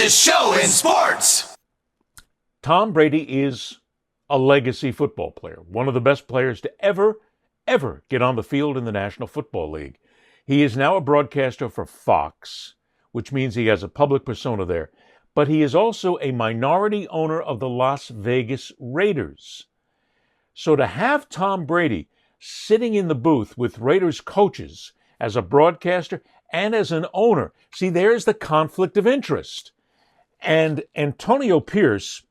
fastest show in sports. Tom Brady is a legacy football player, one of the best players to ever get on the field in the National Football League. He is now a broadcaster for Fox, which means he has a public persona there. But he is also a minority owner of the Las Vegas Raiders. So to have Tom Brady sitting in the booth with Raiders coaches as a broadcaster and as an owner, see, there's the conflict of interest. And Antonio Pierce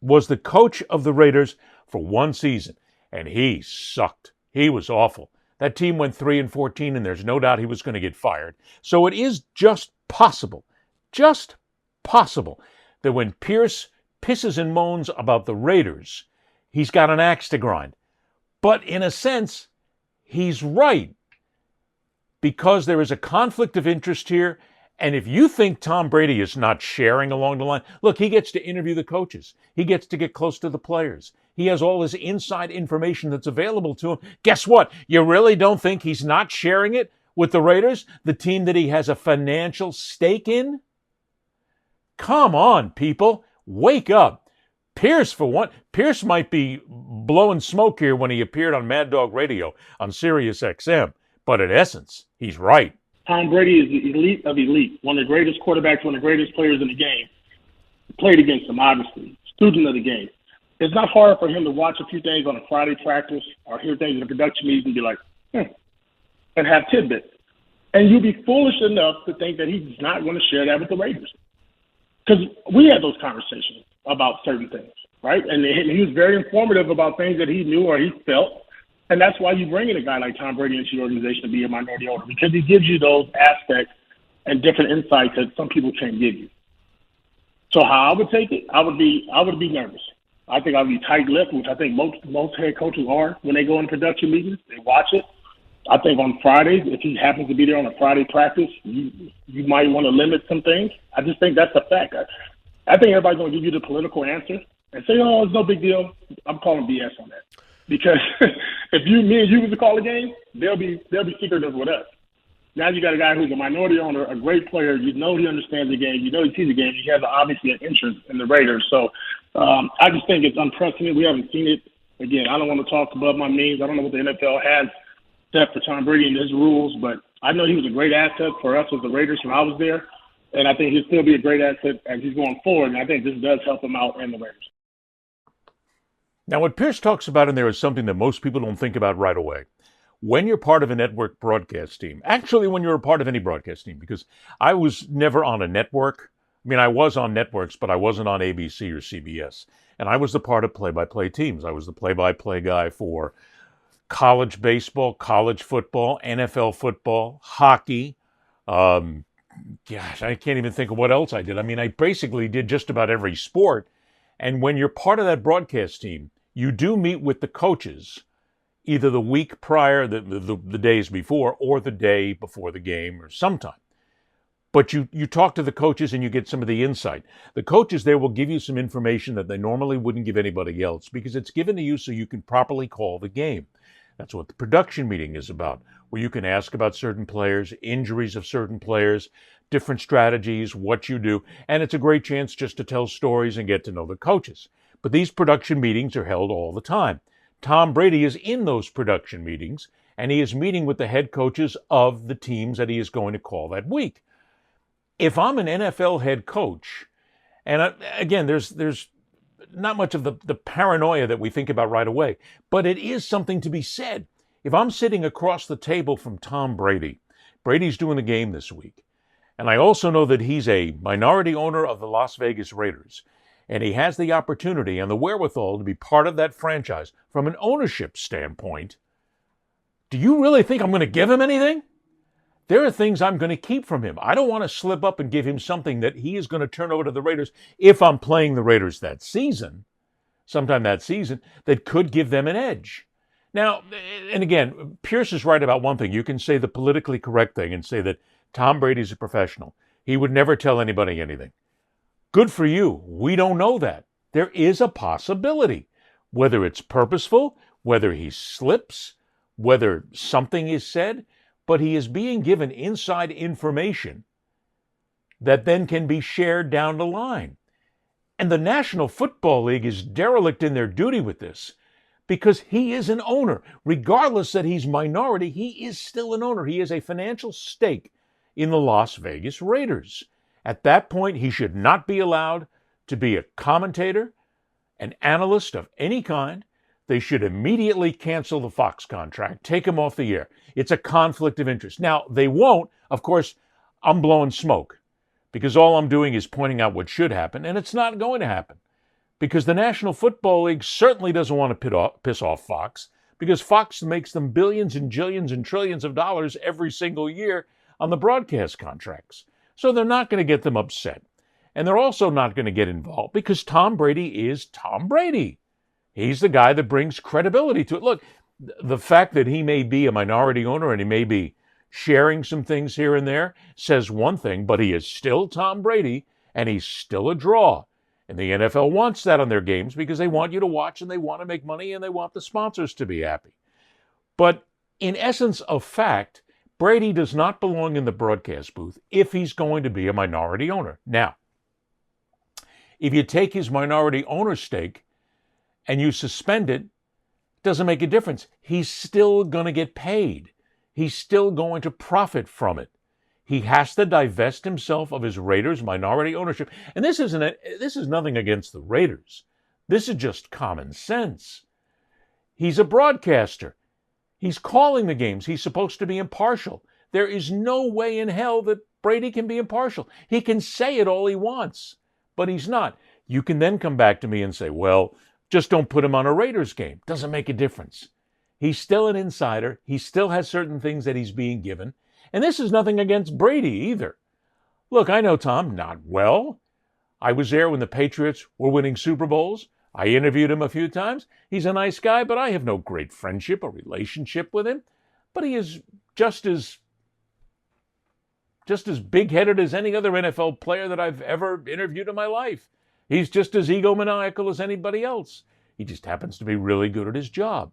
was the coach of the Raiders for one season, and he sucked. He was awful. That team went 3-14, and there's no doubt he was going to get fired. So it is just possible that when Pierce pisses and moans about the Raiders, he's got an axe to grind. But in a sense, he's right, because there is a conflict of interest here. And if you think Tom Brady is not sharing along the line, look, he gets to interview the coaches. He gets to get close to the players. He has all his inside information that's available to him. Guess what? You really don't think he's not sharing it with the Raiders, the team that he has a financial stake in? Come on, people. Wake up. Pierce, for one, Pierce might be blowing smoke here when he appeared on Mad Dog Radio on Sirius XM. But in essence, he's right. Tom Brady is the elite of elite, one of the greatest quarterbacks, one of the greatest players in the game. Played against him, obviously. Student of the game. It's not hard for him to watch a few things on a Friday practice or hear things in a production meeting and be like, and have tidbits. And you'd be foolish enough to think that he's not going to share that with the Raiders. Because we had those conversations about certain things, right? And he was very informative about things that he knew or he felt. And that's why you bring in a guy like Tom Brady into your organization to be a minority owner, because he gives you those aspects and different insights that some people can't give you. So how I would take it, I would be nervous. I think I'd be tight-lipped, which I think most head coaches are when they go in production meetings. They watch it. I think on Fridays, if he happens to be there on a Friday practice, you might want to limit some things. I just think that's a fact. I think everybody's going to give you the political answer and say, oh, it's no big deal. I'm calling BS on that. Because if me and you was to call a game, they'll be secretive with us. Now you got a guy who's a minority owner, a great player. You know he understands the game. You know he sees the game. He has obviously an interest in the Raiders. So I just think it's unprecedented. We haven't seen it. Again, I don't want to talk above my means. I don't know what the NFL has set for Tom Brady and his rules, but I know he was a great asset for us as the Raiders when I was there, and I think he'll still be a great asset as he's going forward, and I think this does help him out and the Raiders. Now, what Pierce talks about in there is something that most people don't think about right away. When you're part of a network broadcast team, actually when you're a part of any broadcast team, because I was never on a network. I mean, I was on networks, but I wasn't on ABC or CBS. And I was the part of play-by-play teams. I was the play-by-play guy for college baseball, college football, NFL football, hockey. Gosh, I can't even think of what else I did. I mean, I basically did just about every sport. And when you're part of that broadcast team, you do meet with the coaches either the week prior, the days before, or the day before the game, or sometime. But you talk to the coaches and you get some of the insight. The coaches there will give you some information that they normally wouldn't give anybody else, because it's given to you so you can properly call the game. That's what the production meeting is about, where you can ask about certain players, injuries of certain players, different strategies, what you do, and it's a great chance just to tell stories and get to know the coaches. But these production meetings are held all the time. Tom Brady is in those production meetings, and he is meeting with the head coaches of the teams that he is going to call that week. If I'm an NFL head coach, and again, there's not much of the paranoia that we think about right away, but it is something to be said. If I'm sitting across the table from Tom Brady, Brady's doing the game this week, and I also know that he's a minority owner of the Las Vegas Raiders, and he has the opportunity and the wherewithal to be part of that franchise from an ownership standpoint, do you really think I'm going to give him anything? There are things I'm going to keep from him. I don't want to slip up and give him something that he is going to turn over to the Raiders if I'm playing the Raiders that season, sometime that season, that could give them an edge. Now, and again, Pierce is right about one thing. You can say the politically correct thing and say that Tom Brady's a professional. He would never tell anybody anything. Good for you. We don't know that. There is a possibility, whether it's purposeful, whether he slips, whether something is said, but he is being given inside information that then can be shared down the line. And the National Football League is derelict in their duty with this because he is an owner. Regardless that he's minority, he is still an owner. He has a financial stake in the Las Vegas Raiders. At that point, he should not be allowed to be a commentator, an analyst of any kind. They should immediately cancel the Fox contract, take him off the air. It's a conflict of interest. Now, they won't. Of course, I'm blowing smoke because all I'm doing is pointing out what should happen, and it's not going to happen because the National Football League certainly doesn't want to piss off Fox because Fox makes them billions and jillions and trillions of dollars every single year on the broadcast contracts. So they're not going to get them upset. And they're also not going to get involved because Tom Brady is Tom Brady. He's the guy that brings credibility to it. Look, the fact that he may be a minority owner and he may be sharing some things here and there says one thing, but he is still Tom Brady and he's still a draw. And the NFL wants that on their games because they want you to watch and they want to make money and they want the sponsors to be happy. But in essence of fact, Brady does not belong in the broadcast booth if he's going to be a minority owner. Now, if you take his minority owner stake and you suspend it, it doesn't make a difference. He's still going to get paid. He's still going to profit from it. He has to divest himself of his Raiders minority ownership. And this is nothing against the Raiders. This is just common sense. He's a broadcaster. He's calling the games. He's supposed to be impartial. There is no way in hell that Brady can be impartial. He can say it all he wants, but he's not. You can then come back to me and say, well, just don't put him on a Raiders game. Doesn't make a difference. He's still an insider. He still has certain things that he's being given. And this is nothing against Brady either. Look, I know Tom not well. I was there when the Patriots were winning Super Bowls. I interviewed him a few times. He's a nice guy, but I have no great friendship or relationship with him. But he is just as big-headed as any other NFL player that I've ever interviewed in my life. He's just as egomaniacal as anybody else. He just happens to be really good at his job.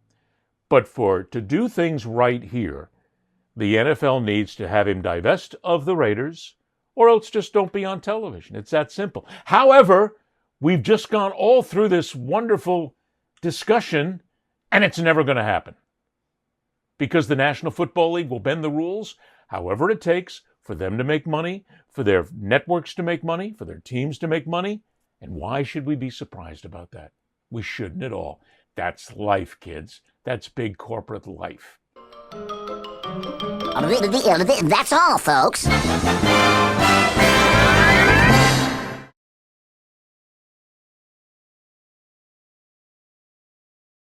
But to do things right here, the NFL needs to have him divest of the Raiders, or else just don't be on television. It's that simple. However, we've just gone all through this wonderful discussion, and it's never going to happen. Because the National Football League will bend the rules however it takes for them to make money, for their networks to make money, for their teams to make money. And why should we be surprised about that? We shouldn't at all. That's life, kids. That's big corporate life. That's all, folks.